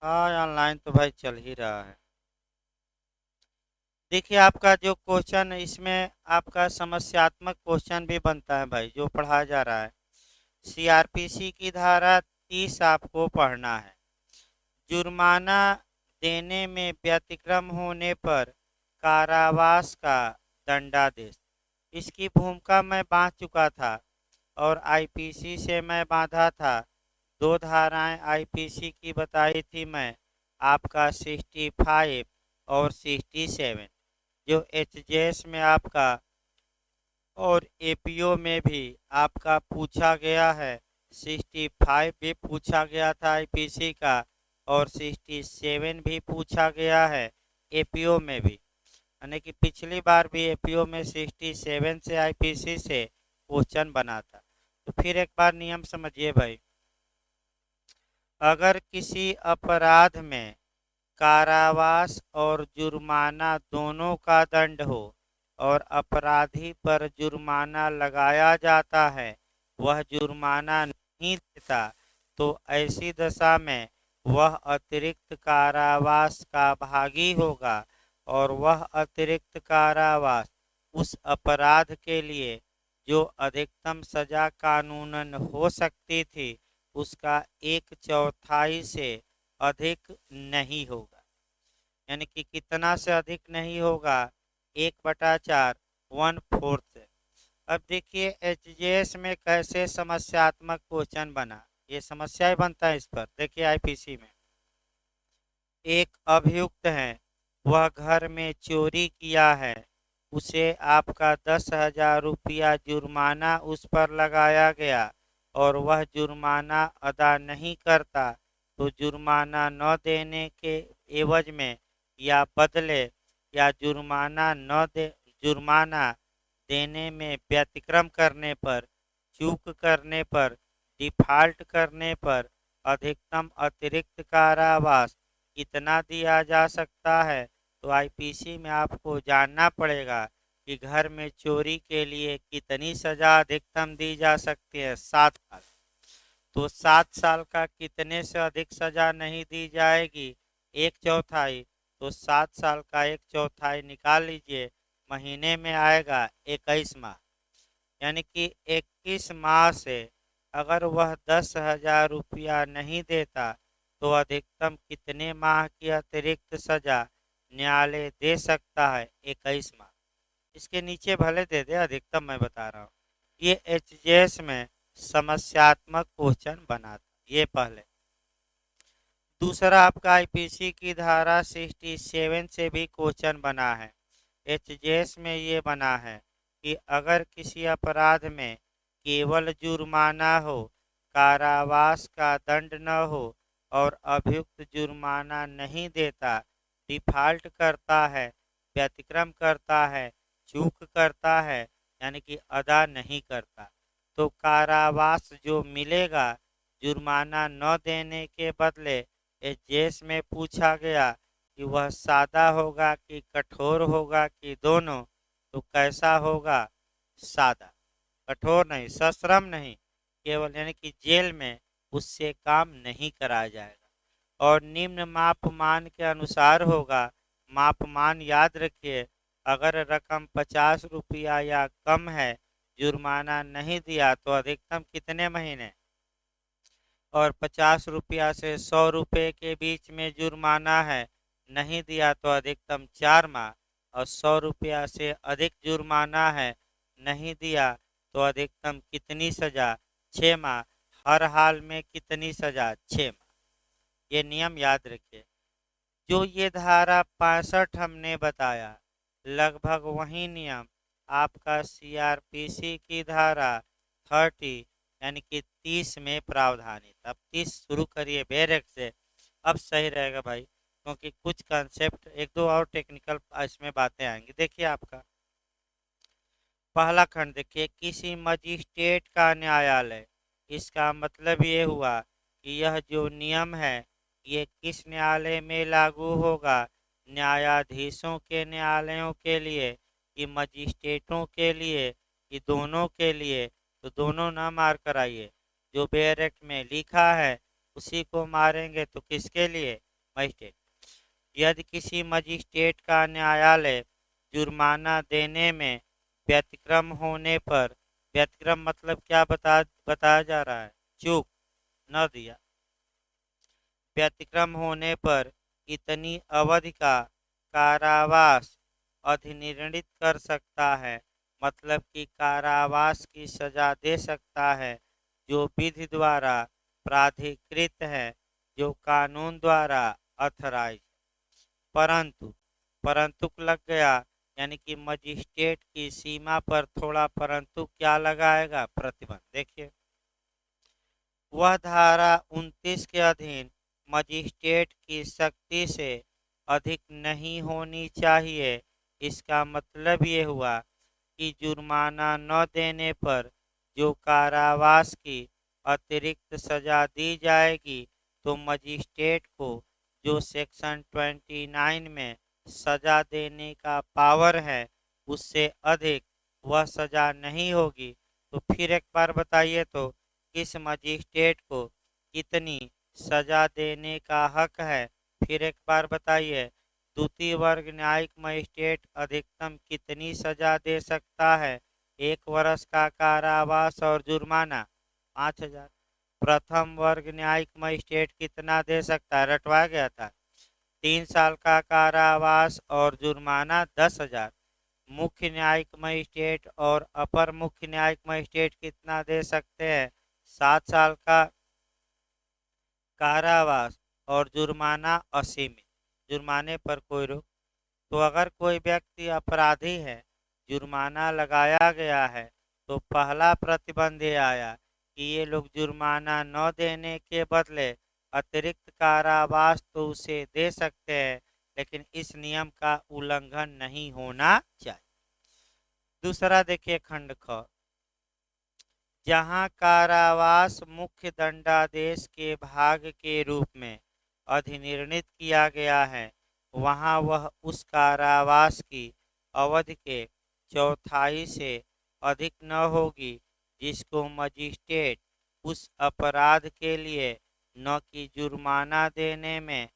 हाँ, ऑनलाइन तो भाई चल ही रहा है। देखिए आपका जो क्वेश्चन इसमें आपका समस्यात्मक क्वेश्चन भी बनता है भाई, जो पढ़ाया जा रहा है। सीआरपीसी की धारा 30 आपको पढ़ना है। जुर्माना देने में व्यतिक्रम होने पर कारावास का दंडादेश। इसकी भूमिका मैं बांध चुका था और आईपीसी से मैं बांधा था। दो धाराएं आईपीसी की बताई थी मैं, आपका 65 और 67, जो एचजेएस में आपका और एपीओ में भी आपका पूछा गया है। 65 भी पूछा गया था आईपीसी का और 67 भी पूछा गया है एपीओ में भी। यानी कि पिछली बार भी एपीओ में 67 से आईपीसी से क्वेश्चन बना था। तो फिर एक बार नियम समझिए भाई। अगर किसी अपराध में कारावास और जुर्माना दोनों का दंड हो और अपराधी पर जुर्माना लगाया जाता है, वह जुर्माना नहीं देता, तो ऐसी दशा में वह अतिरिक्त कारावास का भागी होगा और वह अतिरिक्त कारावास उस अपराध के लिए जो अधिकतम सजा कानूनन हो सकती थी उसका एक चौथाई से अधिक नहीं होगा। यानी कि कितना से अधिक नहीं होगा? 1/4, 1/4। अब देखिए एचजेएस में कैसे समस्यात्मक क्वेश्चन बना। ये समस्या ही बनता है इस पर। देखिए आईपीसी में एक अभियुक्त है, वह घर में चोरी किया है, उसे आपका 10,000 रुपया जुर्माना उस पर लगाया गया और वह जुर्माना अदा नहीं करता, तो जुर्माना न देने के एवज में या बदले या जुर्माना देने में व्यतिक्रम करने पर, चूक करने पर, डिफाल्ट करने पर अधिकतम अतिरिक्त कारावास कितना दिया जा सकता है। तो आईपीसी में आपको जानना पड़ेगा कि घर में चोरी के लिए कितनी सजा अधिकतम दी जा सकती है। 7 साल। तो 7 साल का कितने से अधिक सजा नहीं दी जाएगी? एक चौथाई। तो 7 साल का एक चौथाई निकाल लीजिए, महीने में आएगा 21 माह। यानी कि 21 माह से अगर वह 10,000 रुपया नहीं देता, तो अधिकतम कितने माह की अतिरिक्त सजा न्यायालय दे सकता है? 21 माह। इसके नीचे भले दे दे, अधिकतम मैं बता रहा हूँ। ये एचजेएस में समस्यात्मक क्वेश्चन बना था ये पहले। दूसरा आपका आईपीसी की धारा 67 से भी क्वेश्चन बना है। एचजेएस में ये बना है कि अगर किसी अपराध में केवल जुर्माना हो, कारावास का दंड न हो और अभियुक्त जुर्माना नहीं देता, डिफाल्ट करता है, व्यतिक्रम करता है, चूक करता है, यानी कि अदा नहीं करता, तो कारावास जो मिलेगा जुर्माना न देने के बदले, एचजेएस में पूछा गया कि वह सादा होगा कि कठोर होगा कि दोनों, तो कैसा होगा? सादा। कठोर नहीं, सश्रम नहीं, केवल यानी कि जेल में उससे काम नहीं कराया जाएगा और निम्न मापमान के अनुसार होगा। मापमान याद रखिए, अगर रकम 50 रुपया या कम है, जुर्माना नहीं दिया तो अधिकतम कितने महीने, और 50 रुपया से 100 रुपये के बीच में जुर्माना है, नहीं दिया तो अधिकतम 4 माह, और 100 रुपया से अधिक जुर्माना है, नहीं दिया तो अधिकतम कितनी सजा? 6 माह। हर हाल में कितनी सजा? 6 माह। ये नियम याद रखिए। जो ये धारा 65 हमने बताया, लगभग वही नियम आपका सीआरपीसी की धारा 30 यानी कि 30 में प्रावधानित। अब 30 शुरू करिए बैरक से, अब सही रहेगा भाई, क्योंकि कुछ कंसेप्ट एक दो और टेक्निकल इसमें बातें आएंगी। देखिए आपका पहला खंड देखिए, किसी मजिस्ट्रेट का न्यायालय। इसका मतलब ये हुआ कि यह जो नियम है ये किस न्यायालय में लागू होगा? न्यायाधीशों के न्यायालयों के लिए कि मजिस्ट्रेटों के लिए कि दोनों के लिए? तो दोनों ना मार कर आइए, जो बेयर एक्ट में लिखा है उसी को मारेंगे। तो किसके लिए? मजिस्ट्रेट। यदि किसी मजिस्ट्रेट का न्यायालय जुर्माना देने में व्यतिक्रम होने पर, व्यतिक्रम मतलब क्या बताया जा रहा है, चूक न दिया, व्यतिक्रम होने पर इतनी अवधि का कारावास अधिनिर्णित कर सकता है, मतलब कि कारावास की सजा दे सकता है, जो विधि द्वारा प्राधिकृत है, जो कानून द्वारा अथराइज। परंतु परंतु लग गया, यानी कि मजिस्ट्रेट की सीमा पर थोड़ा परंतु क्या लगाएगा, प्रतिबंध। देखिए, वह धारा 29 के अधीन मजिस्ट्रेट की शक्ति से अधिक नहीं होनी चाहिए। इसका मतलब ये हुआ कि जुर्माना न देने पर जो कारावास की अतिरिक्त सजा दी जाएगी, तो मजिस्ट्रेट को जो सेक्शन 29 में सजा देने का पावर है, उससे अधिक वह सजा नहीं होगी। तो फिर एक बार बताइए, तो किस मजिस्ट्रेट को कितनी सजा देने का हक है? फिर एक बार बताइए। द्वितीय वर्ग न्यायिक मजिस्ट्रेट अधिकतम कितनी सजा दे सकता है? 1 वर्ष का कारावास और जुर्माना 5,000। प्रथम वर्ग न्यायिक मजिस्ट्रेट कितना दे सकता है? रटवा गया था, 3 साल का कारावास और जुर्माना 10,000। मुख्य न्यायिक मजिस्ट्रेट और अपर मुख्य न्यायिक मजिस्ट्रेट कितना दे सकते हैं? 7 साल का कारावास और जुर्माना असीमित, जुर्माने पर कोई रोक। तो अगर कोई व्यक्ति अपराधी है, जुर्माना लगाया गया है, तो पहला प्रतिबंध ये आया कि ये लोग जुर्माना न देने के बदले अतिरिक्त कारावास तो उसे दे सकते हैं, लेकिन इस नियम का उल्लंघन नहीं होना चाहिए। दूसरा देखिए, खंड ख, जहां कारावास मुख्य दंडादेश के भाग के रूप में अधिनिर्णित किया गया है, वहां वह उस कारावास की अवधि के चौथाई से अधिक न होगी जिसको मजिस्ट्रेट उस अपराध के लिए न कि जुर्माना देने में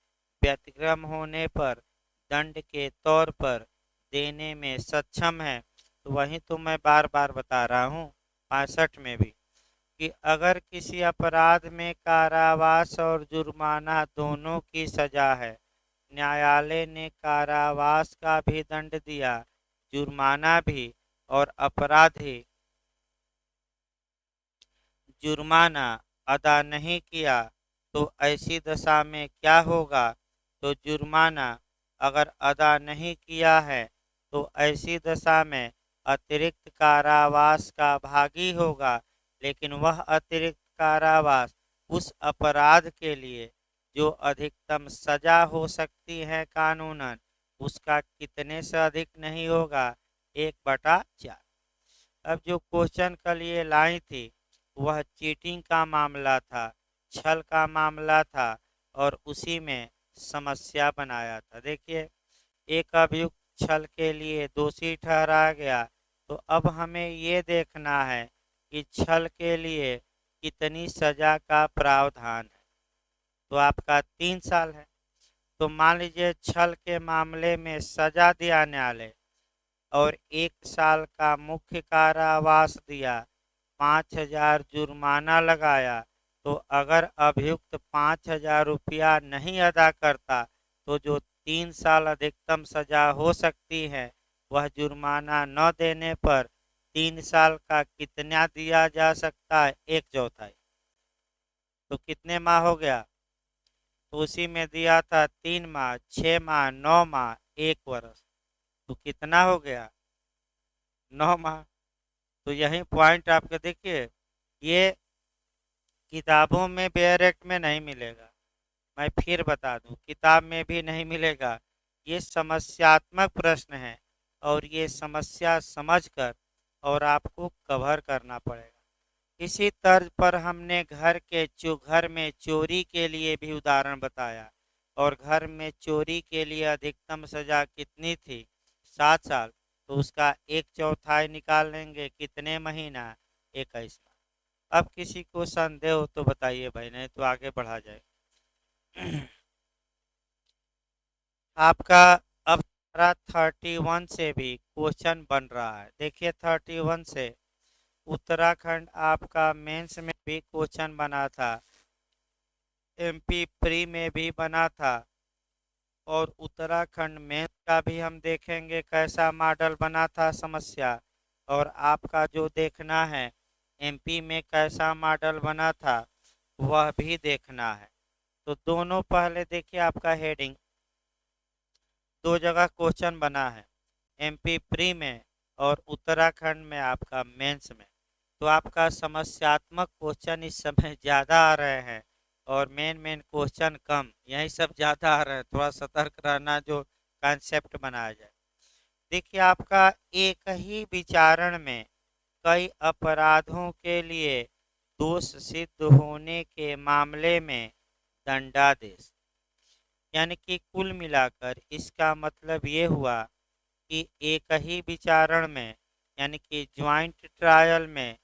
व्यतिक्रम होने पर दंड के तौर पर देने में सक्षम है। तो वही तो मैं बार बार बता रहा हूँ 65 में भी, कि अगर किसी अपराध में कारावास और जुर्माना दोनों की सजा है, न्यायालय ने कारावास का भी दंड दिया, जुर्माना भी, और अपराधी जुर्माना अदा नहीं किया, तो ऐसी दशा में क्या होगा? तो जुर्माना अगर अदा नहीं किया है, तो ऐसी दशा में अतिरिक्त कारावास का भागी होगा, लेकिन वह अतिरिक्त कारावास उस अपराध के लिए जो अधिकतम सजा हो सकती है कानूनन, उसका कितने से अधिक नहीं होगा, 1/4। अब जो क्वेश्चन कल ये लाई थी, वह चीटिंग का मामला था, छल का मामला था, और उसी में समस्या बनाया था। देखिए, एक अभियुक्त छल के लिए दोषी ठहराया गया, तो अब हमें ये देखना है कि छल के लिए कितनी सजा का प्रावधान है। तो आपका 3 साल है। तो मान लीजिए छल के मामले में सजा दिया न्यायालय और 1 साल का मुख्य कारावास दिया, 5,000 जुर्माना लगाया, तो अगर अभियुक्त 5,000 रुपया नहीं अदा करता, तो जो 3 साल अधिकतम सजा हो सकती है, वह जुर्माना न देने पर 3 साल का कितना दिया जा सकता है? 1/4। तो कितने माह हो गया? तो उसी में दिया था 3 माह, 6 माह, 9 माह, 1 वर्ष। तो कितना हो गया? 9 माह। तो यही पॉइंट आपके देखिए, ये किताबों में बेयर एक्ट में नहीं मिलेगा। मैं फिर बता दूं, किताब में भी नहीं मिलेगा। ये समस्यात्मक प्रश्न है, और ये समस्या समझकर और आपको कवर करना पड़ेगा। इसी तर्ज पर हमने घर में चोरी के लिए भी उदाहरण बताया, और घर में चोरी के लिए अधिकतम सजा कितनी थी? 7 साल। तो उसका 1/4 निकाल लेंगे, कितने महीना? 21 माह। अब किसी को संदेह हो तो बताइए भाई, नहीं तो आगे बढ़ा जाए। आपका अब 31 से भी क्वेश्चन बन रहा है। देखिए 31 से उत्तराखंड आपका मेंस में भी क्वेश्चन बना था, एमपी प्री में भी बना था, और उत्तराखंड मेंस का भी हम देखेंगे कैसा मॉडल बना था समस्या, और आपका जो देखना है एमपी में कैसा मॉडल बना था वह भी देखना है। तो दोनों पहले देखिए, आपका हेडिंग दो जगह क्वेश्चन बना है, एमपी प्री में और उत्तराखंड में आपका मेंस में। तो आपका समस्यात्मक क्वेश्चन इस समय ज़्यादा आ रहे हैं और मेन मेन क्वेश्चन कम, यही सब ज़्यादा आ रहे हैं। थोड़ा सतर्क रहना जो कॉन्सेप्ट बनाया जाए। देखिए आपका एक ही विचारण में कई अपराधों के लिए दोष सिद्ध होने के मामले में दंडादेश, यानी कि कुल मिलाकर इसका मतलब ये हुआ कि एक ही विचारण में, यानी कि ज्वाइंट ट्रायल में,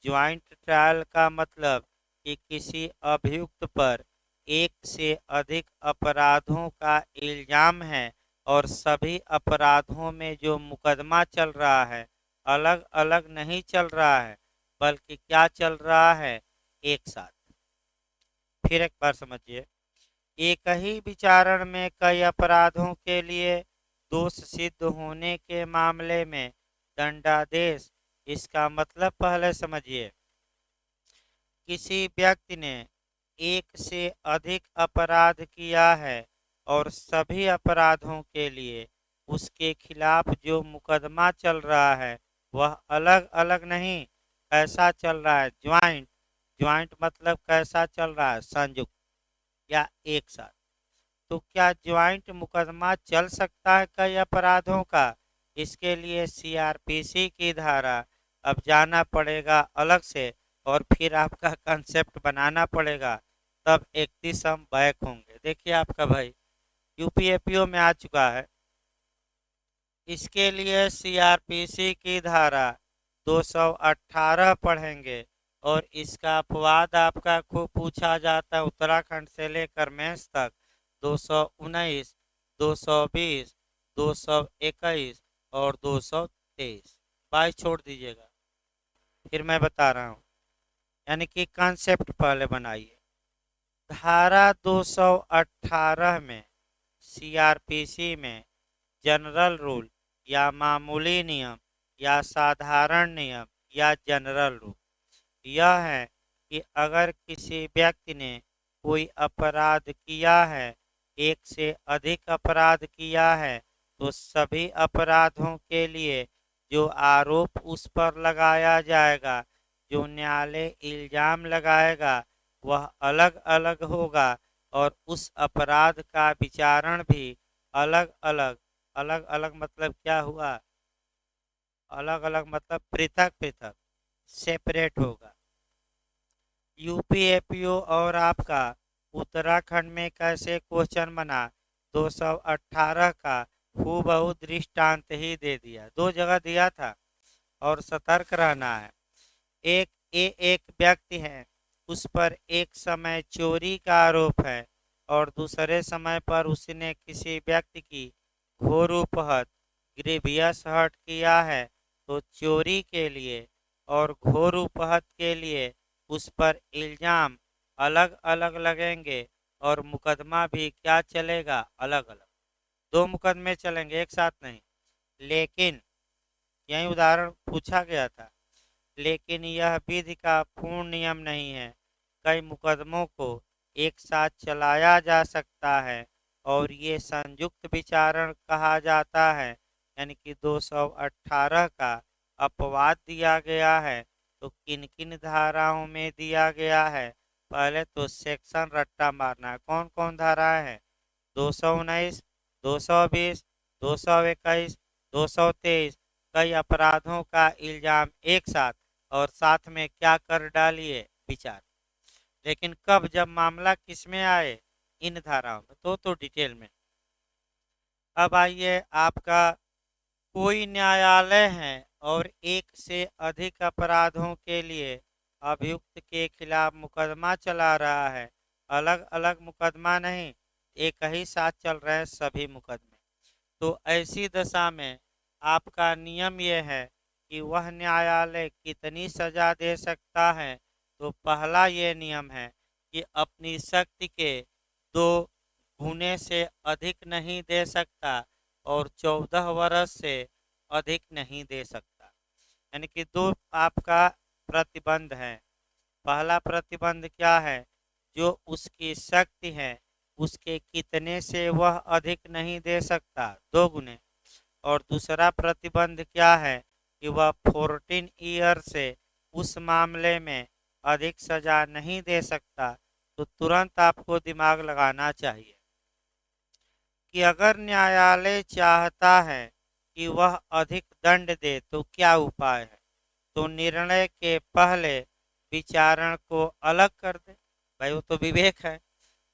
ज्वाइंट ट्रायल का मतलब कि किसी अभियुक्त पर एक से अधिक अपराधों का इल्जाम है और सभी अपराधों में जो मुकदमा चल रहा है अलग अलग नहीं चल रहा है, बल्कि क्या चल रहा है, एक साथ। फिर एक बार समझिए, एक ही विचारण में कई अपराधों के लिए दोष सिद्ध होने के मामले में दंडादेश, इसका मतलब पहले समझिए, किसी व्यक्ति ने एक से अधिक अपराध किया है और सभी अपराधों के लिए उसके खिलाफ जो मुकदमा चल रहा है वह अलग अलग नहीं, कैसा चल रहा है, ज्वाइंट। ज्वाइंट मतलब कैसा चल रहा है, संयुक्त या एक साथ। तो क्या ज्वाइंट मुकदमा चल सकता है कई अपराधों का? इसके लिए सीआरपीसी की धारा अब जाना पड़ेगा अलग से, और फिर आपका कंसेप्ट बनाना पड़ेगा, तब 31 हम बैक होंगे। देखिए आपका भाई यूपीएपीओ में आ चुका है, इसके लिए सीआरपीसी की धारा 218 पढ़ेंगे, और इसका अपवाद आपका खूब पूछा जाता है उत्तराखंड से लेकर मेंस तक। 219, 220, 221 और 223, 22 छोड़ दीजिएगा। फिर मैं बता रहा हूँ, यानी कि कॉन्सेप्ट पहले बनाइए। धारा 218 में सीआरपीसी में जनरल रूल या मामूली नियम या साधारण नियम या जनरल रूल यह है कि अगर किसी व्यक्ति ने कोई अपराध किया है, एक से अधिक अपराध किया है, तो सभी अपराधों के लिए जो आरोप उस पर लगाया जाएगा, जो न्यायालय इल्जाम लगाएगा, वह अलग अलग होगा, और उस अपराध का विचारण भी अलग अलग। अलग अलग मतलब क्या हुआ, अलग अलग मतलब पृथक पृथक, सेपरेट होगा। यूपीएपीओ और आपका उत्तराखंड में कैसे क्वेश्चन बना, 218 का हूबहू दृष्टांत ही दे दिया, दो जगह दिया था। और सतर्क रहना है, एक व्यक्ति है, उस पर एक समय चोरी का आरोप है और दूसरे समय पर उसने किसी व्यक्ति की घोर उपहत ग्रीवियस हर्ट किया है, तो चोरी के लिए और घोर उपहत के लिए उस पर इल्जाम अलग अलग लगेंगे और मुकदमा भी क्या चलेगा, अलग अलग। दो मुकदमे चलेंगे एक साथ नहीं। लेकिन यही उदाहरण पूछा गया था, लेकिन यह विधि का पूर्ण नियम नहीं है। कई मुकदमों को एक साथ चलाया जा सकता है और ये संयुक्त विचारण कहा जाता है, यानी कि 218 का अपवाद दिया गया है। तो किन किन धाराओं में दिया गया है, पहले तो सेक्शन रट्टा मारना है, कौन कौन धाराएं हैं, 219, 220, 221, 223, कई अपराधों का इल्जाम एक साथ, और साथ में क्या कर डालिए, विचार। लेकिन कब, जब मामला किस में आए, इन धाराओं में, तो डिटेल में। अब आइए, आपका कोई न्यायालय है और एक से अधिक अपराधों के लिए अभियुक्त के खिलाफ मुकदमा चला रहा है, अलग अलग मुकदमा नहीं, एक ही साथ चल रहे हैं सभी मुकदमे। तो ऐसी दशा में आपका नियम यह है कि वह न्यायालय कितनी सजा दे सकता है। तो पहला ये नियम है कि अपनी शक्ति के 2 गुने से अधिक नहीं दे सकता और 14 वर्ष से अधिक नहीं दे सकता। यानी कि 2 आपका प्रतिबंध है। पहला प्रतिबंध क्या है? जो उसकी शक्ति है उसके कितने से वह अधिक नहीं दे सकता, 2 गुने। और दूसरा प्रतिबंध क्या है कि वह 14 ईयर से उस मामले में अधिक सजा नहीं दे सकता। तो तुरंत आपको दिमाग लगाना चाहिए कि अगर न्यायालय चाहता है कि वह अधिक दंड दे तो क्या उपाय है। तो निर्णय के पहले विचारण को अलग कर दे। भाई वो तो विवेक है।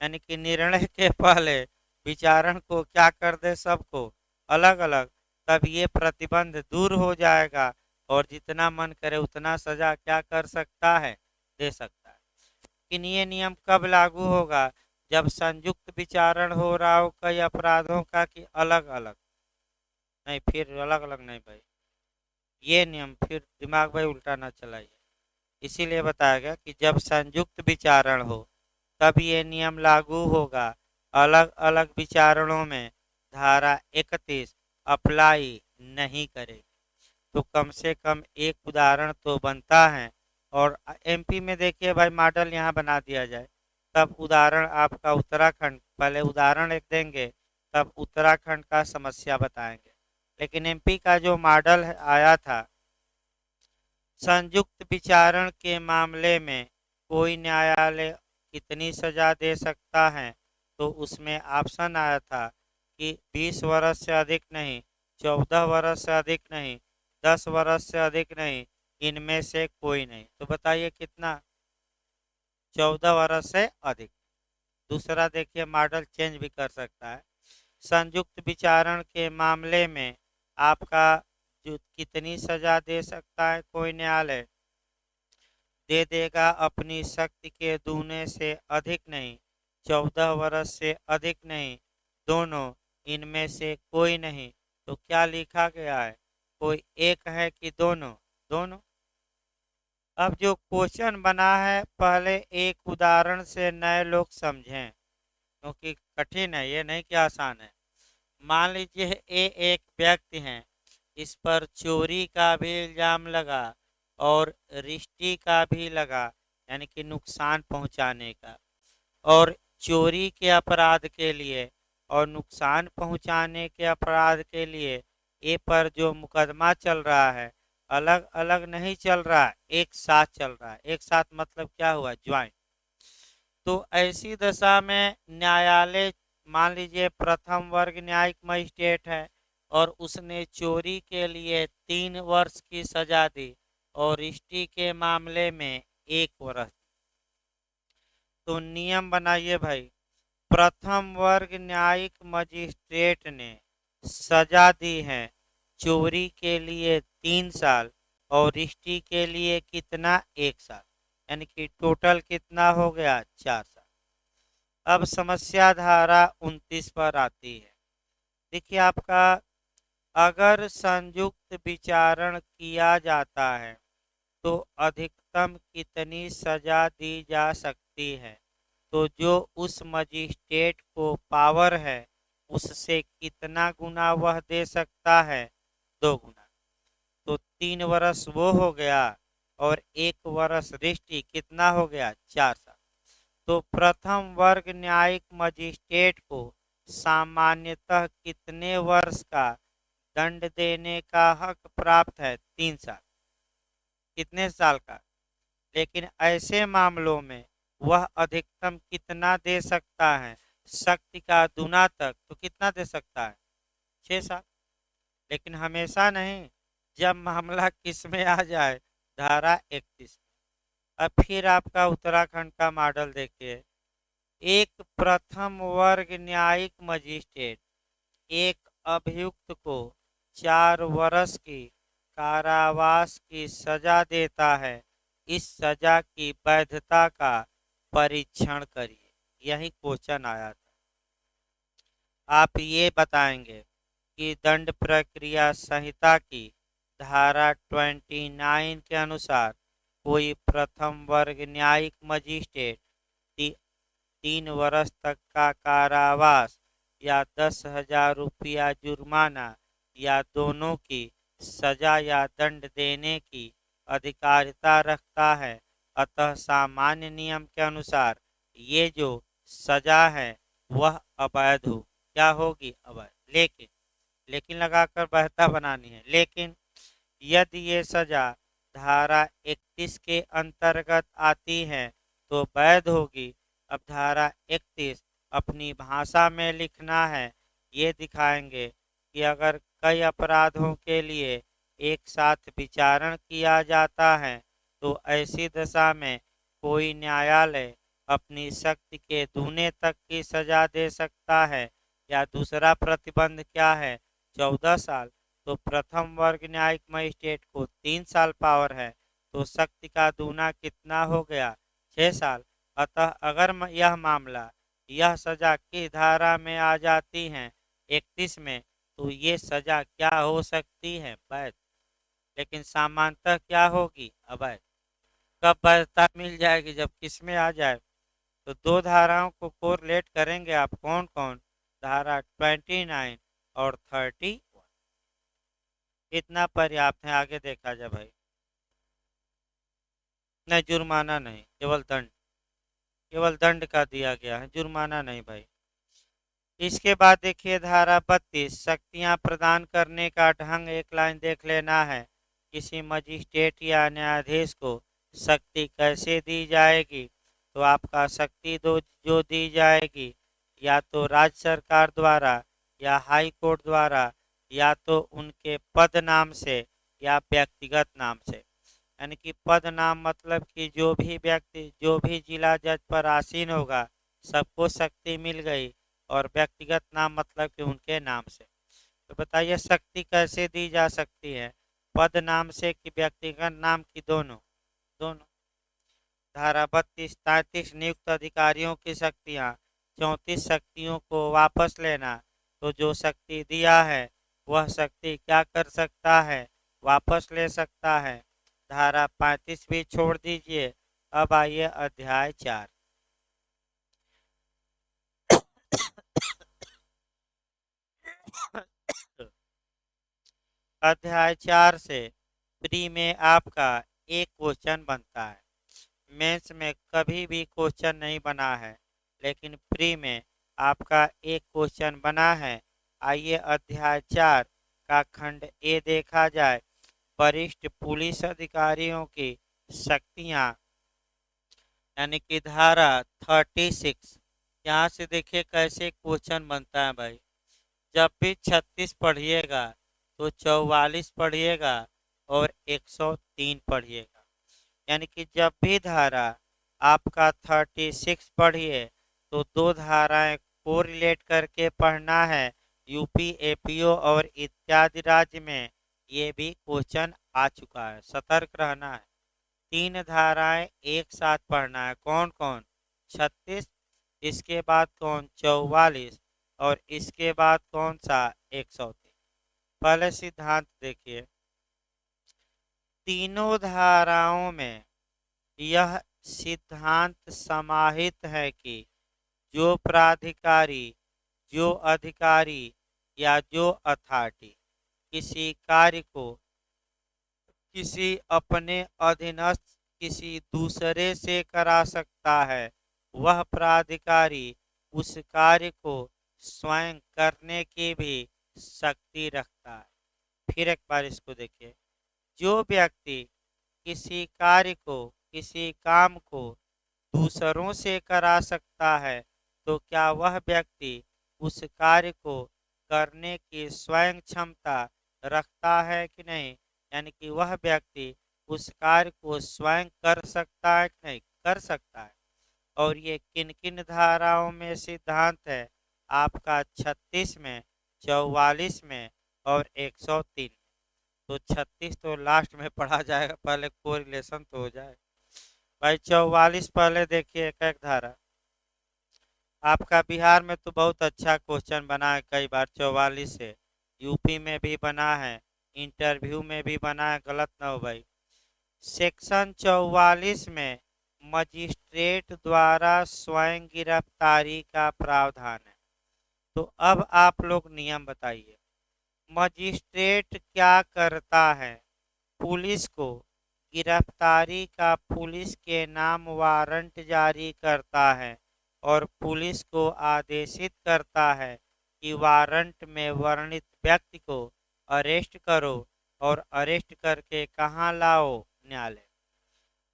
यानी कि निर्णय के पहले विचारण को क्या कर दे, सबको अलग अलग। तब ये प्रतिबंध दूर हो जाएगा और जितना मन करे उतना सजा क्या कर सकता है, दे सकता है। लेकिन ये नियम कब लागू होगा? जब संयुक्त विचारण हो रहा हो कई अपराधों का कि अलग अलग। नहीं, फिर अलग अलग नहीं भाई, ये नियम फिर दिमाग भाई उल्टा ना चलाइए। इसीलिए बताया गया कि जब संयुक्त विचारण हो तब ये नियम लागू होगा। अलग अलग विचारणों में धारा 31 अप्लाई नहीं करेगी। तो कम से कम एक उदाहरण तो बनता है। और एमपी में देखिए भाई, मॉडल यहाँ बना दिया जाए तब उदाहरण आपका उत्तराखंड, पहले उदाहरण एक देंगे तब उत्तराखंड का समस्या बताएंगे। लेकिन एमपी का जो मॉडल आया था, संयुक्त विचारण के मामले में कोई न्यायालय कितनी सजा दे सकता है, तो उसमें ऑप्शन आया था कि 20 वर्ष से अधिक नहीं, 14 वर्ष से अधिक नहीं, 10 वर्ष से अधिक नहीं, इनमें से कोई नहीं। तो बताइए कितना? 14 वर्ष से अधिक। दूसरा देखिए, मॉडल चेंज भी कर सकता है। संयुक्त विचारण के मामले में आपका जो कितनी सजा दे सकता है कोई न्यायालय, दे देगा अपनी शक्ति के दूने से अधिक नहीं, 14 वर्ष से अधिक नहीं, दोनों, इनमें से कोई नहीं। तो क्या लिखा गया है? कोई एक है कि दोनों? दोनों। अब जो क्वेश्चन बना है पहले एक उदाहरण से नए लोग समझें, क्योंकि कठिन है, ये नहीं कि आसान है। मान लीजिए ये एक व्यक्ति हैं, इस पर चोरी का भी इल्जाम लगा और रिश्ती का भी लगा, यानी कि नुकसान पहुंचाने का। और चोरी के अपराध के लिए और नुकसान पहुंचाने के अपराध के लिए ये पर जो मुकदमा चल रहा है अलग अलग नहीं चल रहा है, एक साथ चल रहा है। एक साथ मतलब क्या हुआ? ज्वाइंट। तो ऐसी दशा में न्यायालय, मान लीजिए प्रथम वर्ग न्यायिक मजिस्ट्रेट है और उसने चोरी के लिए 3 वर्ष की सजा दी और रिश्ती के मामले में 1 वर्ष। तो नियम बनाइए भाई, प्रथम वर्ग न्यायिक मजिस्ट्रेट ने सजा दी है चोरी के लिए 3 साल और रिश्ती के लिए कितना? 1 साल। यानी कि टोटल कितना हो गया? 4 साल। अब समस्या धारा 29 पर आती है। देखिए आपका, अगर संयुक्त विचारण किया जाता है तो अधिकतम कितनी सजा दी जा सकती है। तो जो उस मजिस्ट्रेट को पावर है उससे कितना गुना वह दे सकता है? 2 गुना। तो 3 वर्ष वो हो गया और 1 वर्ष रिश्ती, कितना हो गया? 4 साल। तो प्रथम वर्ग न्यायिक मजिस्ट्रेट को सामान्यतः कितने वर्ष का दंड देने का हक प्राप्त है? 3 साल। कितने साल का? लेकिन ऐसे मामलों में वह अधिकतम कितना दे सकता है? शक्ति का दूना तक। तो कितना दे सकता है? 6 साल। लेकिन हमेशा नहीं, जब मामला किस में आ जाए? धारा 31। अब फिर आपका उत्तराखंड का मॉडल देखिए। एक प्रथम वर्ग न्यायिक मजिस्ट्रेट एक अभियुक्त को 4 वर्ष की कारावास की सजा देता है। इस सजा की वैधता का परीक्षण करिए। यही क्वेश्चन आया था। आप ये बताएंगे कि दंड प्रक्रिया संहिता की धारा 29 के अनुसार कोई प्रथम वर्ग न्यायिक मजिस्ट्रेट 3 वर्ष तक का कारावास या 10,000 रुपया जुर्माना या दोनों की सजा या दंड देने की अधिकारिता रखता है। अतः सामान्य नियम के अनुसार ये जो सजा है वह अवैध हो क्या होगी, अवैध। लेकिन लेकिन लगाकर बहता बनानी है। लेकिन यदि ये सजा धारा 31 के अंतर्गत आती है तो वैध होगी। अब धारा 31 अपनी भाषा में लिखना है। ये दिखाएंगे कि अगर कई अपराधों के लिए एक साथ विचारण किया जाता है तो ऐसी दशा में कोई न्यायालय अपनी शक्ति के दूने तक की सजा दे सकता है। या दूसरा प्रतिबंध क्या है, 14 साल। तो प्रथम वर्ग न्यायिक मजिस्ट्रेट को 3 साल पावर है तो शक्ति का दूना कितना हो गया, 6 साल। अतः अगर यह मामला यह सजा किस धारा में आ जाती है, 31 में, तो ये सजा क्या हो सकती है, वैध। लेकिन सामान्यतः क्या होगी, अवैध। कब वैधता मिल जाएगी, जब किस में आ जाए। तो दो धाराओं को कोरिलेट करेंगे आप, कौन कौन, धारा 29 और 30। इतना पर्याप्त है, आगे देखा जाए भाई। नहीं, जुर्माना नहीं, केवल दंड, केवल दंड का दिया गया है, जुर्माना नहीं भाई। इसके बाद देखिए धारा 32, शक्तियां प्रदान करने का ढंग। एक लाइन देख लेना है, किसी मजिस्ट्रेट या न्यायाधीश को शक्ति कैसे दी जाएगी। तो आपका शक्ति जो दी जाएगी या तो राज्य सरकार द्वारा या हाई कोर्ट द्वारा या तो उनके पद नाम से या व्यक्तिगत नाम से। यानी कि पद नाम मतलब कि जो भी व्यक्ति जो भी जिला जज पर आसीन होगा सबको शक्ति मिल गई, और व्यक्तिगत नाम मतलब कि उनके नाम से। तो बताइए शक्ति कैसे दी जा सकती है, पद नाम से कि व्यक्तिगत नाम की, दोनों दोनों। धारा 32-33 नियुक्त अधिकारियों की शक्तियाँ। 34 शक्तियों को वापस लेना। तो जो शक्ति दिया है वह शक्ति क्या कर सकता है, वापस ले सकता है। धारा 35 भी छोड़ दीजिए। अब आइए अध्याय 4। अध्याय 4 से प्री में आपका एक क्वेश्चन बनता है। मेंस में कभी भी क्वेश्चन नहीं बना है, लेकिन प्री में आपका एक क्वेश्चन बना है। आइए अध्याय 4 का खंड ए देखा जाए। वरिष्ठ पुलिस अधिकारियों की शक्तियां, यानी कि धारा 36। यहाँ से देखिए कैसे क्वेश्चन बनता है भाई। जब भी 36 पढ़िएगा तो 44 पढ़िएगा और 103 पढ़िएगा। यानी कि जब भी धारा आपका 36 पढ़िए तो दो धाराएं को रिलेट करके पढ़ना है। यूपी एपीओ और इत्यादि राज्य में ये भी क्वेश्चन आ चुका है, सतर्क रहना है। 3 धाराएं एक साथ पढ़ना है, कौन कौन, 36, इसके बाद कौन, 44, और इसके बाद कौन सा, 103। पहले सिद्धांत देखिए। तीनों धाराओं में यह सिद्धांत समाहित है कि जो प्राधिकारी, जो अधिकारी या जो अथॉरिटी किसी कार्य को किसी अपने अधीनस्थ किसी दूसरे से करा सकता है, वह प्राधिकारी उस कार्य को स्वयं करने की भी शक्ति रखता है। फिर एक बार इसको देखिए। जो व्यक्ति किसी कार्य को, किसी काम को दूसरों से करा सकता है, तो क्या वह व्यक्ति उस कार्य को करने की स्वयं क्षमता रखता है कि नहीं। यानी कि वह व्यक्ति उस कार्य को स्वयं कर सकता है कि नहीं, कर सकता है। और ये किन किन धाराओं में सिद्धांत है, आपका 36 में, 44 में और 103 में। तो 36 तो लास्ट में पढ़ा जाएगा, पहले कोरिलेशन तो हो जाए भाई। 44 पहले देखिए, एक एक धारा। आपका बिहार में तो बहुत अच्छा क्वेश्चन बना है, कई बार 44 से यूपी में भी बना है, इंटरव्यू में भी बना है, गलत ना हो भाई। सेक्शन 44 में मजिस्ट्रेट द्वारा स्वयं गिरफ्तारी का प्रावधान है। तो अब आप लोग नियम बताइए, मजिस्ट्रेट क्या करता है? पुलिस को गिरफ्तारी का पुलिस के नाम वारंट जारी करता है और पुलिस को आदेशित करता है कि वारंट में वर्णित व्यक्ति को अरेस्ट करो और अरेस्ट करके कहाँ लाओ? न्यायालय।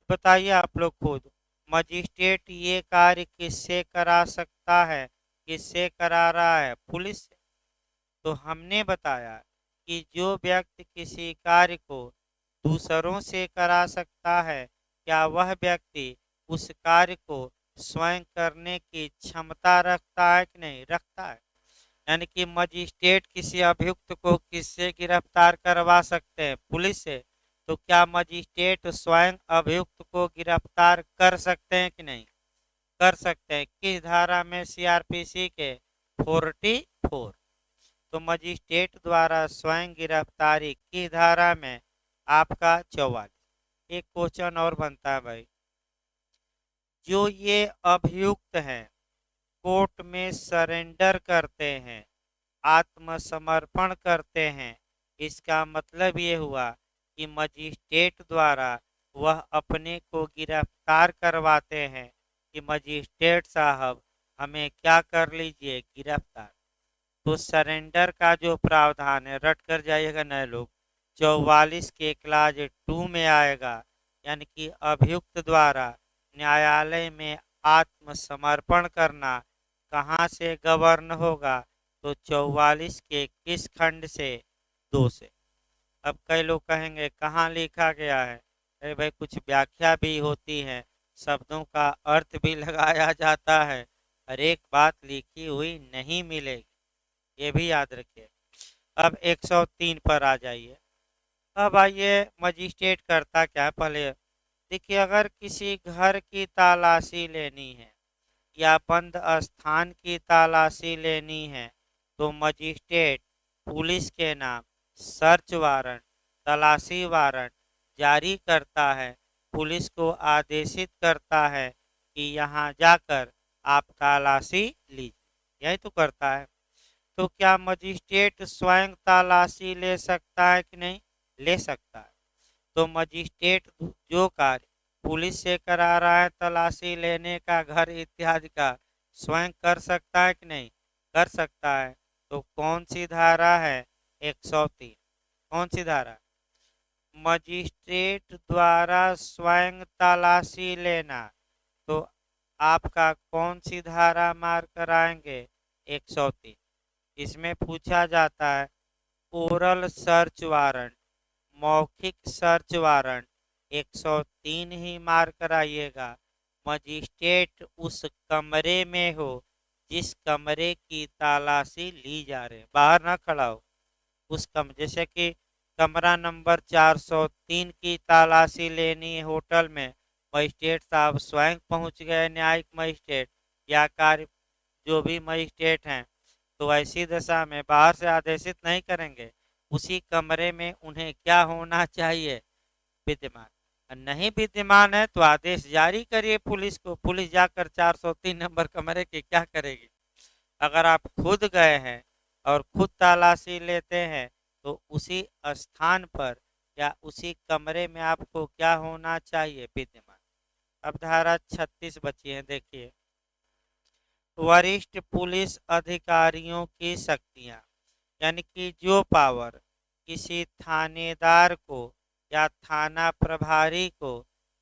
बताइए आप लोग खुद, मजिस्ट्रेट ये कार्य किससे करा सकता है? किससे करा रहा है? पुलिस से। तो हमने बताया कि जो व्यक्ति किसी कार्य को दूसरों से करा सकता है, क्या वह व्यक्ति उस कार्य को स्वयं करने की क्षमता रखता है कि नहीं रखता है? यानी कि मजिस्ट्रेट किसी अभियुक्त को किससे गिरफ्तार करवा सकते हैं? पुलिस से। तो क्या मजिस्ट्रेट स्वयं अभियुक्त को गिरफ्तार कर सकते हैं कि नहीं कर सकते हैं? किस धारा में? सीआरपीसी के 44। तो मजिस्ट्रेट द्वारा स्वयं गिरफ्तारी किस धारा में? आपका 44। एक क्वेश्चन और बनता है भाई, जो ये अभियुक्त हैं कोर्ट में सरेंडर करते हैं, आत्मसमर्पण करते हैं, इसका मतलब ये हुआ कि मजिस्ट्रेट द्वारा वह अपने को गिरफ्तार करवाते हैं कि मजिस्ट्रेट साहब हमें क्या कर लीजिए, गिरफ्तार। तो सरेंडर का जो प्रावधान है, रट कर जाइएगा नए लोग, 44 के क्लाज 2 में आएगा। यानी कि अभियुक्त द्वारा न्यायालय में आत्मसमर्पण करना कहाँ से गवर्न होगा? तो 44 के किस खंड से? 2 से। अब कई लोग कहेंगे कहाँ लिखा गया है? अरे भाई कुछ व्याख्या भी होती है, शब्दों का अर्थ भी लगाया जाता है, हर एक बात लिखी हुई नहीं मिलेगी, ये भी याद रखिए। अब 103 पर आ जाइए। अब आइए मजिस्ट्रेट करता क्या है पहले देखिए, अगर किसी घर की तलाशी लेनी है या बंद स्थान की तलाशी लेनी है तो मजिस्ट्रेट पुलिस के नाम सर्च वारंट, तलाशी वारंट जारी करता है, पुलिस को आदेशित करता है कि यहाँ जाकर आप तलाशी लीजिए, यही तो करता है। तो क्या मजिस्ट्रेट स्वयं तलाशी ले सकता है कि नहीं? ले सकता है। तो मजिस्ट्रेट जो कार्य पुलिस से करा रहा है, तलाशी लेने का, घर इत्यादि का, स्वयं कर सकता है कि नहीं? कर सकता है। तो कौन सी धारा है? 103। कौन सी धारा? मजिस्ट्रेट द्वारा स्वयं तलाशी लेना। तो आपका कौन सी धारा मार कराएंगे? 103। इसमें पूछा जाता है ओरल सर्च वारंट, मौखिक सर्च वारंट, 103 ही मार कराइएगा। मजिस्ट्रेट उस कमरे में हो जिस कमरे की तलाशी ली जा रही है, बाहर ना खड़ा हो उस जैसे कि कमरा नंबर 403 की तलाशी लेनी है होटल में, मजिस्ट्रेट साहब स्वयं पहुंच गए, न्यायिक मजिस्ट्रेट या कार्य जो भी मजिस्ट्रेट हैं, तो ऐसी दशा में बाहर से आदेशित नहीं करेंगे, उसी कमरे में उन्हें क्या होना चाहिए? विद्यमान। नहीं विद्यमान है तो आदेश जारी करिए पुलिस को, पुलिस जाकर 403 नंबर कमरे की क्या करेगी? अगर आप खुद गए हैं और खुद तलाशी लेते हैं तो उसी स्थान पर या उसी कमरे में आपको क्या होना चाहिए? विद्यमान। अब धारा 36 बची है, देखिए, वरिष्ठ पुलिस अधिकारियों की शक्तियां, यानी कि जो पावर किसी थानेदार को या थाना प्रभारी को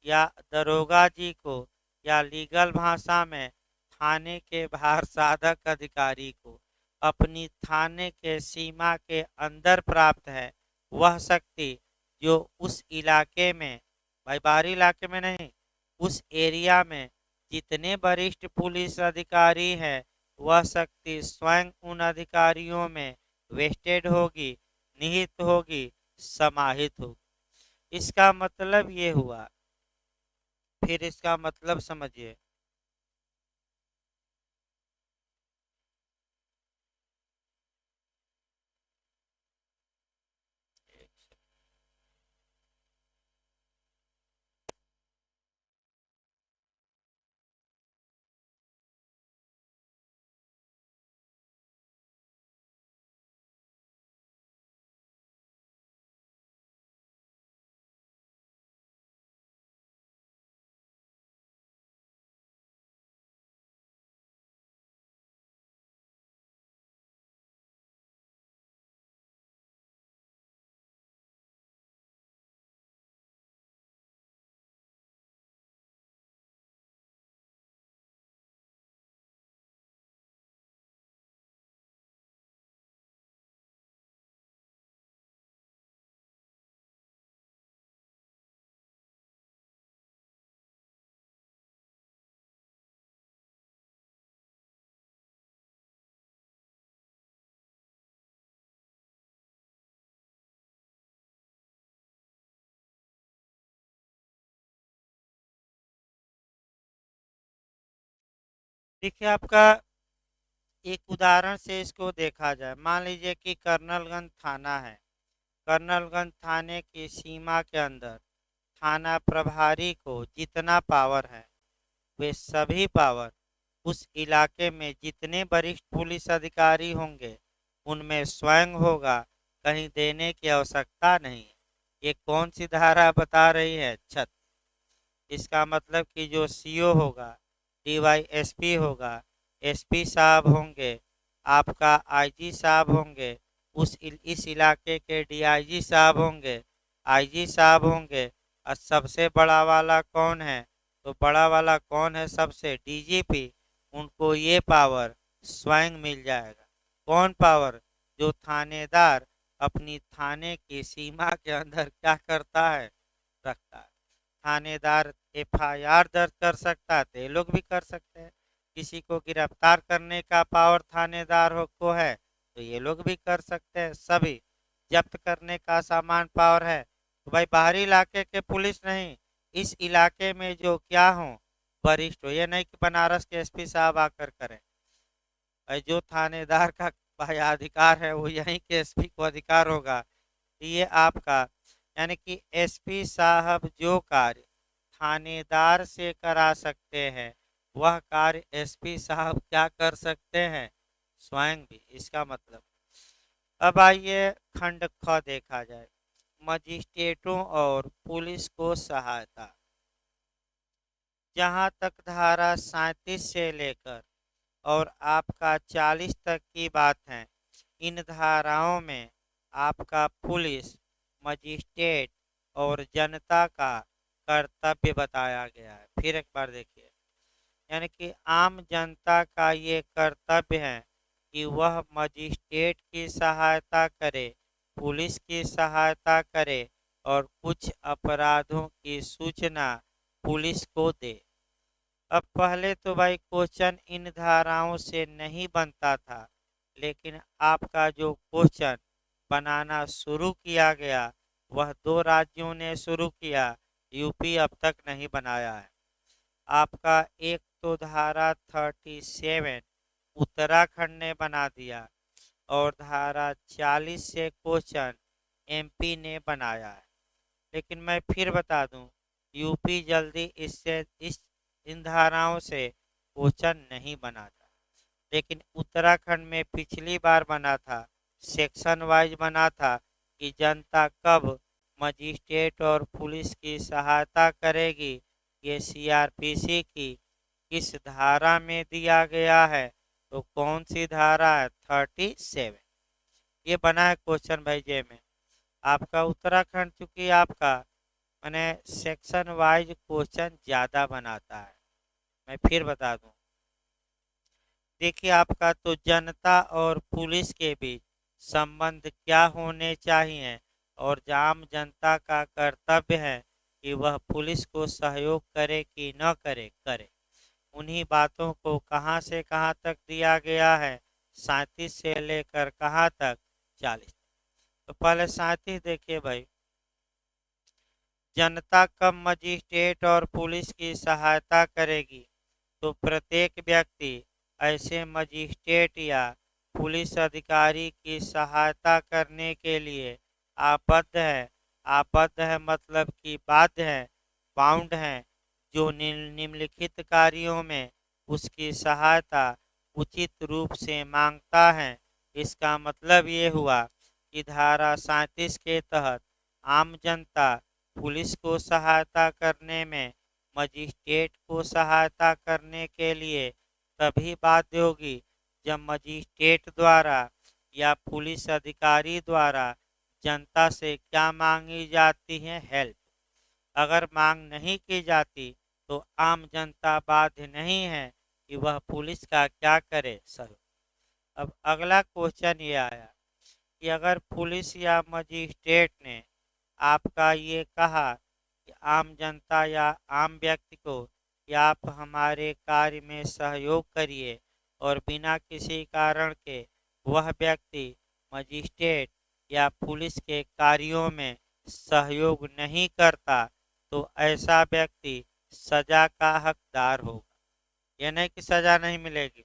या दरोगा जी को या लीगल भाषा में थाने के बाहर साधक अधिकारी को अपनी थाने के सीमा के अंदर प्राप्त है, वह शक्ति जो उस इलाके में, भाई बाहरी इलाके में नहीं, उस एरिया में जितने वरिष्ठ पुलिस अधिकारी हैं, वह शक्ति स्वयं उन अधिकारियों में वेस्टेड होगी, निहित होगी, समाहित होगी। इसका मतलब ये हुआ, फिर इसका मतलब समझिए, देखिए, आपका एक उदाहरण से इसको देखा जाए, मान लीजिए कि कर्नलगंज थाना है। कर्नलगंज थाने की सीमा के अंदर थाना प्रभारी को जितना पावर है, वे सभी पावर उस इलाके में जितने वरिष्ठ पुलिस अधिकारी होंगे उनमें स्वयं होगा, कहीं देने की आवश्यकता नहीं है। ये कौन सी धारा बता रही है? छत। इसका मतलब कि जो सीओ होगा, डीवाईएसपी होगा, एसपी साहब होंगे, आपका आईजी साहब होंगे, इस इलाके के डीआईजी साहब होंगे, आईजी साहब होंगे। और सबसे बड़ा वाला कौन है? तो बड़ा वाला कौन है? सबसे डीजीपी। उनको ये पावर स्वयं मिल जाएगा। कौन पावर? जो थानेदार अपनी थाने की सीमा के अंदर क्या करता है? रखता है। थानेदार एफआईआर दर्ज कर सकता है, तो ये लोग भी कर सकते हैं। किसी को गिरफ्तार करने का पावर थानेदार को है, तो ये लोग भी कर सकते हैं। सभी जब्त करने का सामान पावर है। तो भाई बाहरी इलाके के पुलिस नहीं, इस इलाके में जो क्या हो, वरिष्ठ हो। ये नहीं कि बनारस के एसपी साहब आकर करें। भाई जो थानेदार का भाई अधिकार है वो यहीं के एसपी को अधिकार होगा। तो ये आपका, यानी कि एसपी साहब जो कार्य थानेदार से करा सकते हैं, वह कार्य एसपी साहब क्या कर सकते हैं? स्वयं भी। इसका मतलब, अब आइए खंड ख देखा जाए, मजिस्ट्रेटों और पुलिस को सहायता। जहां तक धारा 37 से लेकर और आपका 40 तक की बात है, इन धाराओं में आपका पुलिस, मजिस्ट्रेट और जनता का कर्तव्य बताया गया है। फिर एक बार देखिए, यानी कि आम जनता का ये कर्तव्य है कि वह मजिस्ट्रेट की सहायता करे, पुलिस की सहायता करे और कुछ अपराधों की सूचना पुलिस को दे। अब पहले तो भाई क्वेश्चन इन धाराओं से नहीं बनता था, लेकिन आपका जो क्वेश्चन बनाना शुरू किया गया वह दो राज्यों ने शुरू किया, यूपी अब तक नहीं बनाया है। आपका एक तो धारा 37 उत्तराखंड ने बना दिया और धारा 40 से क्वेश्चन एमपी ने बनाया है। लेकिन मैं फिर बता दूं, यूपी जल्दी इससे इन धाराओं से क्वेश्चन नहीं बनाता। लेकिन उत्तराखंड में पिछली बार बना था, सेक्शन वाइज बना था कि जनता कब मजिस्ट्रेट और पुलिस की सहायता करेगी। ये सीआरपीसी की किस धारा में दिया गया है? तो कौन सी धारा है? 37। ये बना है क्वेश्चन भाई जे में। आपका उत्तराखंड चूंकि आपका मैंने सेक्शन वाइज क्वेश्चन ज़्यादा बनाता है। मैं फिर बता दूं, देखिए आपका तो जनता और पुलिस के बीच संबंध क्या होने चाहिए, और आम जनता का कर्तव्य है कि वह पुलिस को सहयोग करे कि न करे, करे। उन्हीं बातों को कहाँ से कहाँ तक दिया गया है? 37 से लेकर कहाँ तक? 40। तो पहले 37 देखिए भाई, जनता कब मजिस्ट्रेट और पुलिस की सहायता करेगी? तो प्रत्येक व्यक्ति ऐसे मजिस्ट्रेट या पुलिस अधिकारी की सहायता करने के लिए आबद्ध है। आबद्ध है मतलब कि बाध्य है, बाउंड है, जो निम्नलिखित कार्यों में उसकी सहायता उचित रूप से मांगता है। इसका मतलब ये हुआ कि धारा 37 के तहत आम जनता पुलिस को सहायता करने में मजिस्ट्रेट को सहायता करने के लिए तभी बाध्य होगी जब मजिस्ट्रेट द्वारा या पुलिस अधिकारी द्वारा जनता से क्या मांगी जाती है? हेल्प। अगर मांग नहीं की जाती तो आम जनता बाध्य नहीं है कि वह पुलिस का क्या करे? सहयोग। अब अगला क्वेश्चन ये आया कि अगर पुलिस या मजिस्ट्रेट ने आपका ये कहा कि आम जनता या आम व्यक्ति को कि आप हमारे कार्य में सहयोग करिए, और बिना किसी कारण के वह व्यक्ति मजिस्ट्रेट या पुलिस के कार्यों में सहयोग नहीं करता, तो ऐसा व्यक्ति सजा का हकदार होगा। ये नहीं कि सजा नहीं मिलेगी।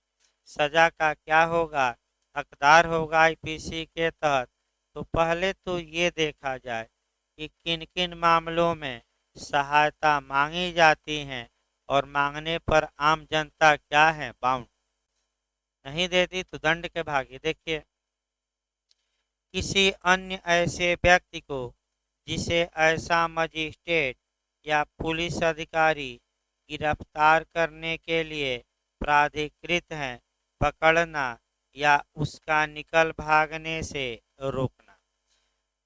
सजा का क्या होगा, हकदार होगा आईपीसी के तहत। तो पहले तो ये देखा जाए कि किन किन मामलों में सहायता मांगी जाती हैं और मांगने पर आम जनता क्या है, बाउंड नहीं देती तो दंड के भागी। देखिए, किसी अन्य ऐसे व्यक्ति को जिसे ऐसा मजिस्ट्रेट या पुलिस अधिकारी गिरफ्तार करने के लिए प्राधिकृत हैं, पकड़ना या उसका निकल भागने से रोकना।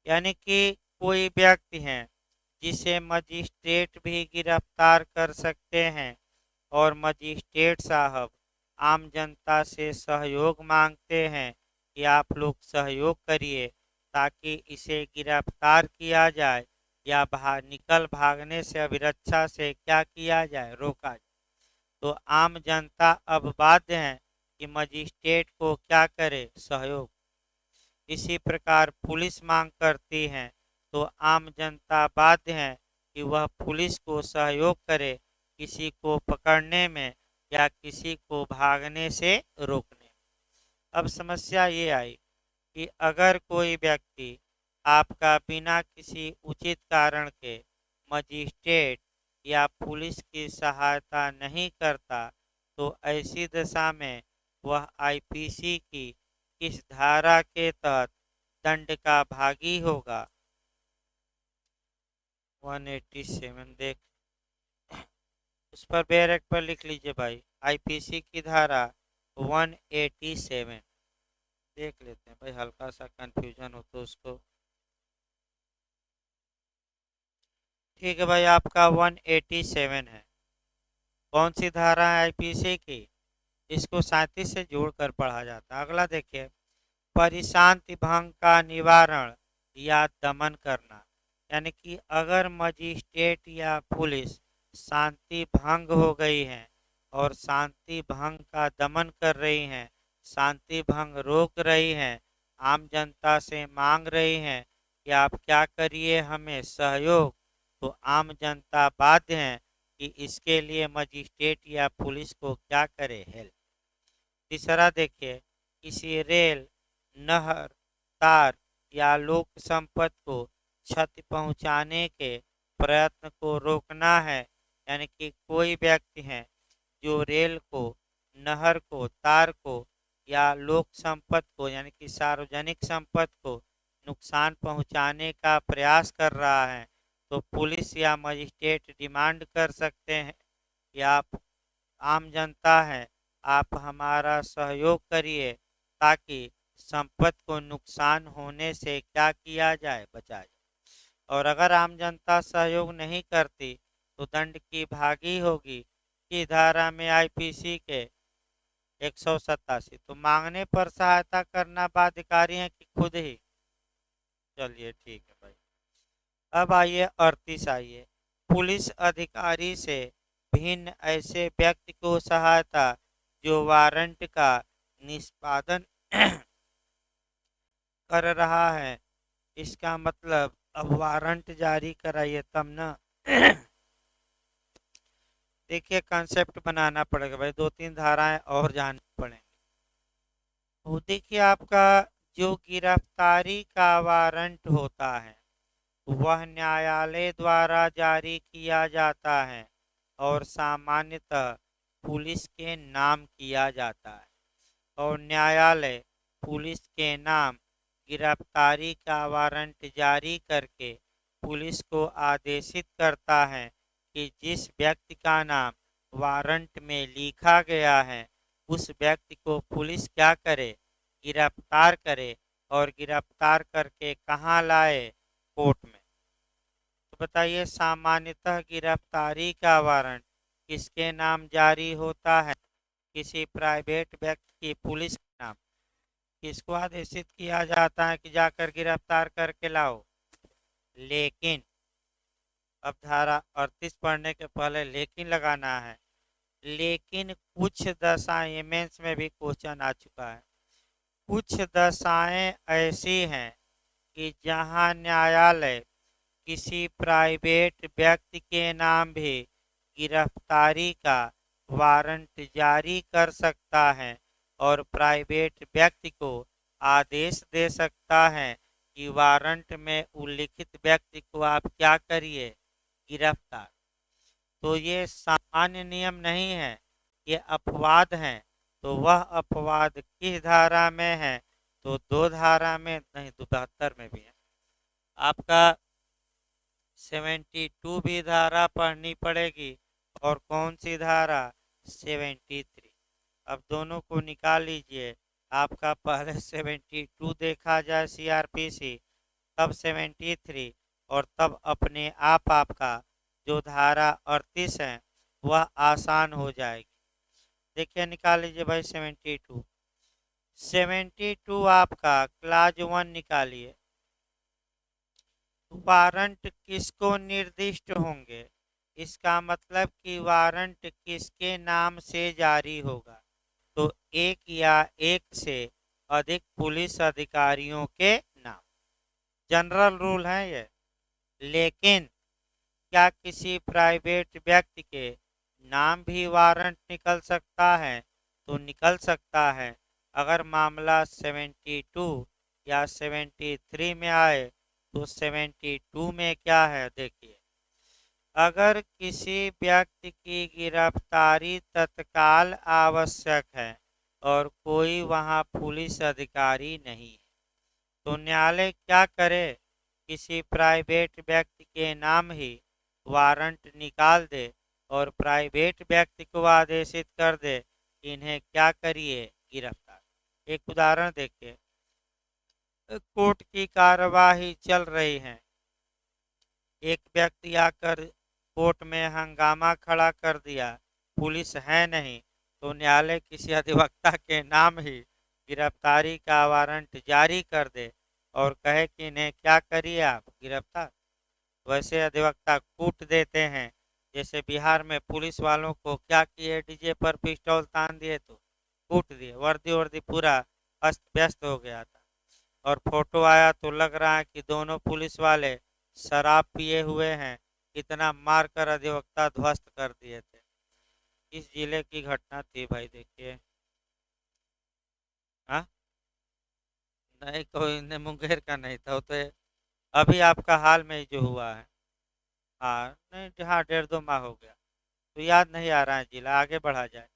यानी कि कोई व्यक्ति है जिसे मजिस्ट्रेट भी गिरफ्तार कर सकते हैं और मजिस्ट्रेट साहब आम जनता से सहयोग मांगते हैं कि आप लोग सहयोग करिए ताकि इसे गिरफ्तार किया जाए या निकल भागने से अभिरक्षा से क्या किया जाए, रोका जाए। तो आम जनता अब बाध्य है कि मजिस्ट्रेट को क्या करे, सहयोग। इसी प्रकार पुलिस मांग करती है तो आम जनता बाध्य है कि वह पुलिस को सहयोग करे किसी को पकड़ने में या किसी को भागने से रोकने में। अब समस्या ये आई कि अगर कोई व्यक्ति आपका बिना किसी उचित कारण के मजिस्ट्रेट या पुलिस की सहायता नहीं करता तो ऐसी दशा में वह आईपीसी की किस धारा के तहत दंड का भागी होगा। 187 देख, उस पर बैरक पर लिख लीजिए भाई, आईपीसी की धारा 187 देख लेते हैं भाई, हल्का सा कंफ्यूजन हो तो उसको। ठीक है भाई, आपका 187 है। कौन सी धारा है आईपीसी की, इसको 37 से जोड़कर पढ़ा जाता है। अगला देखिए, परिशांति भंग का निवारण या दमन करना। यानी कि अगर मजिस्ट्रेट या पुलिस शांति भंग हो गई है और शांति भंग का दमन कर रही हैं, शांति भंग रोक रही हैं, आम जनता से मांग रही हैं कि आप क्या करिए, हमें सहयोग, तो आम जनता बाध्य है कि इसके लिए मजिस्ट्रेट या पुलिस को क्या करे, हेल्प। तीसरा देखिए, किसी रेल, नहर, तार या लोक संपत्ति को क्षति पहुंचाने के प्रयत्न को रोकना है। यानी कि कोई व्यक्ति है जो रेल को, नहर को, तार को या लोक संपत्ति को यानी कि सार्वजनिक संपत्ति को नुकसान पहुंचाने का प्रयास कर रहा है, तो पुलिस या मजिस्ट्रेट डिमांड कर सकते हैं कि आप आम जनता है, आप हमारा सहयोग करिए ताकि संपत्ति को नुकसान होने से क्या किया जाए, बचाया जाए। और अगर आम जनता सहयोग नहीं करती तो दंड की भागी होगी कि धारा में आईपीसी के 187। तो मांगने पर सहायता करना बाध्यकारी है कि खुद ही। चलिए ठीक है भाई, अब आइए 38 आइए, पुलिस अधिकारी से भिन्न ऐसे व्यक्ति को सहायता जो वारंट का निष्पादन कर रहा है। इसका मतलब अब वारंट जारी कराइए तब ना। देखिए, कंसेप्ट बनाना पड़ेगा भाई, 2-3 धाराएं और जाननी पड़ेंगी। तो देखिए, आपका जो गिरफ्तारी का वारंट होता है वह न्यायालय द्वारा जारी किया जाता है और सामान्यतः पुलिस के नाम किया जाता है। और न्यायालय पुलिस के नाम गिरफ्तारी का वारंट जारी करके पुलिस को आदेशित करता है कि जिस व्यक्ति का नाम वारंट में लिखा गया है उस व्यक्ति को पुलिस क्या करे, गिरफ्तार करे। और गिरफ्तार करके कहाँ लाए, कोर्ट में। तो बताइए, सामान्यतः गिरफ्तारी का वारंट किसके नाम जारी होता है, किसी प्राइवेट व्यक्ति की पुलिस के नाम। किसको आदेशित किया जाता है कि जाकर गिरफ्तार करके लाओ। लेकिन अब धारा 38 पढ़ने के पहले लेकिन लगाना है। लेकिन कुछ दशाएं, मेंस में भी क्वेश्चन आ चुका है, कुछ दशाएं ऐसी हैं कि जहां न्यायालय किसी प्राइवेट व्यक्ति के नाम भी गिरफ्तारी का वारंट जारी कर सकता है और प्राइवेट व्यक्ति को आदेश दे सकता है कि वारंट में उल्लिखित व्यक्ति को आप क्या करिए, गिरफ्तार। तो ये सामान्य नियम नहीं है, ये अपवाद हैं। तो वह अपवाद किस धारा में है? तो 2 धारा में नहीं, 72 में भी है। आपका 72 भी धारा पढ़नी पड़ेगी। और कौन सी धारा? 73। अब दोनों को निकाल लीजिए। आपका पहले 72 देखा जाए सीआरपीसी, तब 73, और तब अपने आप आपका जो धारा 38 है वह आसान हो जाएगी। देखिए निकाल लीजिए भाई 72। 72 आपका क्लाज 1 निकालिए। वारंट किसको निर्दिष्ट होंगे? इसका मतलब कि वारंट किसके नाम से जारी होगा? तो एक या एक से अधिक पुलिस अधिकारियों के नाम। जनरल रूल है ये। लेकिन क्या किसी प्राइवेट व्यक्ति के नाम भी वारंट निकल सकता है? तो निकल सकता है। अगर मामला 72 या 73 में आए तो 72 में क्या है देखिए। अगर किसी व्यक्ति की गिरफ्तारी तत्काल आवश्यक है और कोई वहां पुलिस अधिकारी नहीं है, तो न्यायालय क्या करे? किसी प्राइवेट व्यक्ति के नाम ही वारंट निकाल दे और प्राइवेट व्यक्ति को आदेशित कर दे कि इन्हें क्या करिए, गिरफ्तार। एक उदाहरण देखिए। कोर्ट की कार्यवाही चल रही है, एक व्यक्ति आकर कोर्ट में हंगामा खड़ा कर दिया, पुलिस है नहीं, तो न्यायालय किसी अधिवक्ता के नाम ही गिरफ्तारी का वारंट जारी कर दे और कहे कि इन्हें क्या करिए आप, गिरफ्तार। वैसे अधिवक्ता कूट देते हैं। जैसे बिहार में पुलिस वालों को क्या किए, डीजे पर पिस्टल तान दिए तो कूट दिए, वर्दी वर्दी पूरा अस्त व्यस्त हो गया था। और फोटो आया तो लग रहा है कि दोनों पुलिस वाले शराब पिए हुए हैं, कितना मार कर अधिवक्ता ध्वस्त कर दिए थे। इस जिले की घटना थी भाई, देखिए। हाँ, नहीं कोई ने मुंगेर का नहीं था, वो तो अभी आपका हाल में ही जो हुआ है। हाँ नहीं, हाँ 1.5-2 माह हो गया, तो याद नहीं आ रहा है जिला, आगे बढ़ा जाए।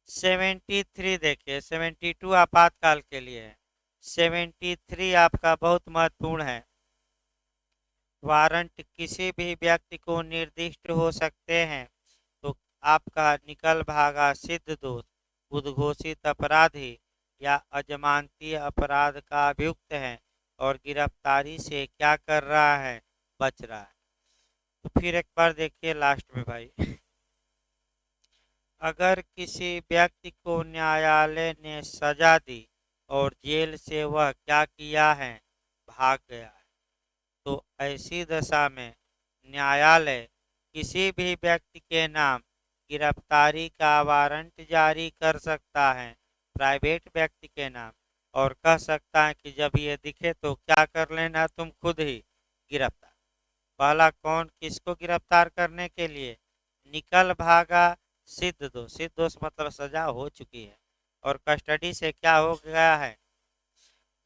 73 देखिए, 72 आपातकाल के लिए है, 73 आपका बहुत महत्वपूर्ण है। वारंट किसी भी व्यक्ति को निर्दिष्ट हो सकते हैं। तो आपका निकल भागा सिद्ध दोष, उद्घोषित अपराधी या अजमानती अपराध का अभियुक्त है और गिरफ्तारी से क्या कर रहा है, बच रहा है। तो फिर एक बार देखिए लास्ट में भाई। अगर किसी व्यक्ति को न्यायालय ने सजा दी और जेल से वह क्या किया है, भाग गया है, तो ऐसी दशा में न्यायालय किसी भी व्यक्ति के नाम गिरफ्तारी का वारंट जारी कर सकता है, प्राइवेट व्यक्ति के नाम, और कह सकता है कि जब ये दिखे तो क्या कर लेना तुम, खुद ही गिरफ्तार। पहला कौन, किसको गिरफ्तार करने के लिए? निकल भागा सिद्ध दोष, सिद्ध दोष मतलब सजा हो चुकी है और कस्टडी से क्या हो गया है।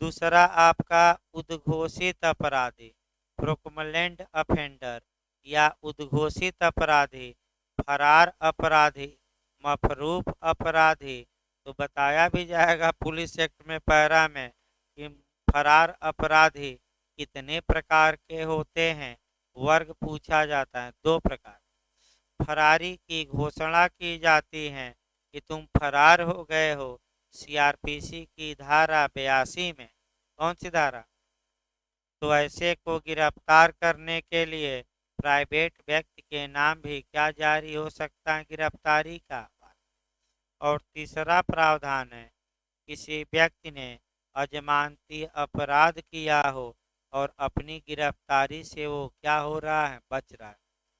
दूसरा आपका उद्घोषित अपराधी, प्रोक्लेम्ड ऑफेंडर या उद्घोषित अपराधी, फरार अपराधी, मफरूफ अपराधी। तो बताया भी जाएगा पुलिस एक्ट में पैरा में कि फरार अपराधी कितने प्रकार के होते हैं। वर्ग पूछा जाता है, 2 प्रकार। फरारी की घोषणा की जाती है कि तुम फरार हो गए हो, सीआरपीसी की धारा 82 में। कौन सी धारा? तो ऐसे को गिरफ्तार करने के लिए प्राइवेट व्यक्ति के नाम भी क्या जारी हो सकता है, गिरफ्तारी का। और तीसरा प्रावधान है, किसी व्यक्ति ने अजमानती अपराध किया हो और अपनी गिरफ्तारी से वो क्या हो रहा है, बच रहा है।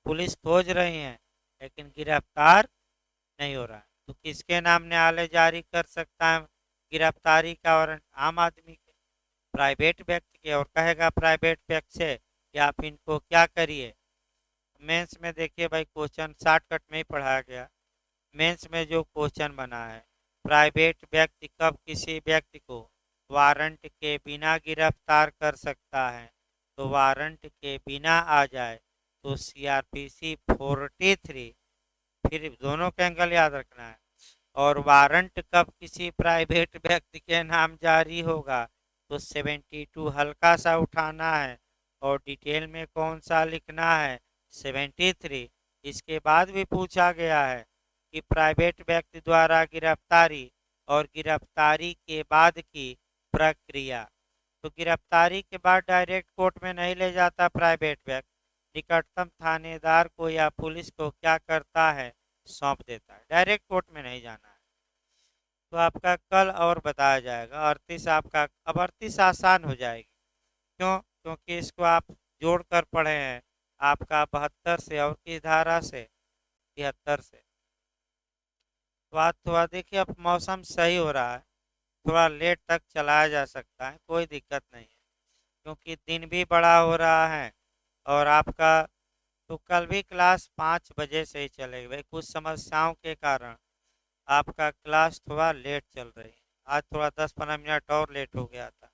पुलिस खोज रही है लेकिन गिरफ्तार नहीं हो रहा है, तो किसके नाम न्यायालय जारी कर सकता है गिरफ्तारी का वारंट? आम आदमी के, प्राइवेट व्यक्ति के। और कहेगा प्राइवेट व्यक्ति से कि आप इनको क्या करिए। मेंस में देखिए भाई क्वेश्चन शॉर्टकट में ही पढ़ाया गया। मेंस में जो क्वेश्चन बना है, प्राइवेट व्यक्ति कब किसी व्यक्ति को वारंट के बिना गिरफ्तार कर सकता है, तो वारंट के बिना आ जाए तो सीआरपीसी 43, फिर दोनों का एंगल याद रखना है। और वारंट कब किसी प्राइवेट व्यक्ति के नाम जारी होगा, तो 72 हल्का सा उठाना है और डिटेल में कौन सा लिखना है, 73। इसके बाद भी पूछा गया है कि प्राइवेट व्यक्ति द्वारा गिरफ्तारी और गिरफ्तारी के बाद की प्रक्रिया। तो गिरफ्तारी के बाद डायरेक्ट कोर्ट में नहीं ले जाता प्राइवेट व्यक्ति, निकटतम थानेदार को या पुलिस को क्या करता है, सौंप देता है। डायरेक्ट कोर्ट में नहीं जाना है। तो आपका कल और बताया जाएगा। 38 आपका, अब 38 आसान हो जाएगी। क्यों? क्योंकि इसको आप जोड़ कर पढ़े हैं, आपका 72 से और किस धारा से, 73 से। तो आज थोड़ा देखिए, अब मौसम सही हो रहा है, थोड़ा लेट तक चलाया जा सकता है, कोई दिक्कत नहीं है, क्योंकि दिन भी बड़ा हो रहा है। और आपका तो कल भी क्लास 5 बजे से ही चलेगी भाई, कुछ समस्याओं के कारण आपका क्लास थोड़ा लेट चल रही है। आज थोड़ा 10-15 मिनट और लेट हो गया था।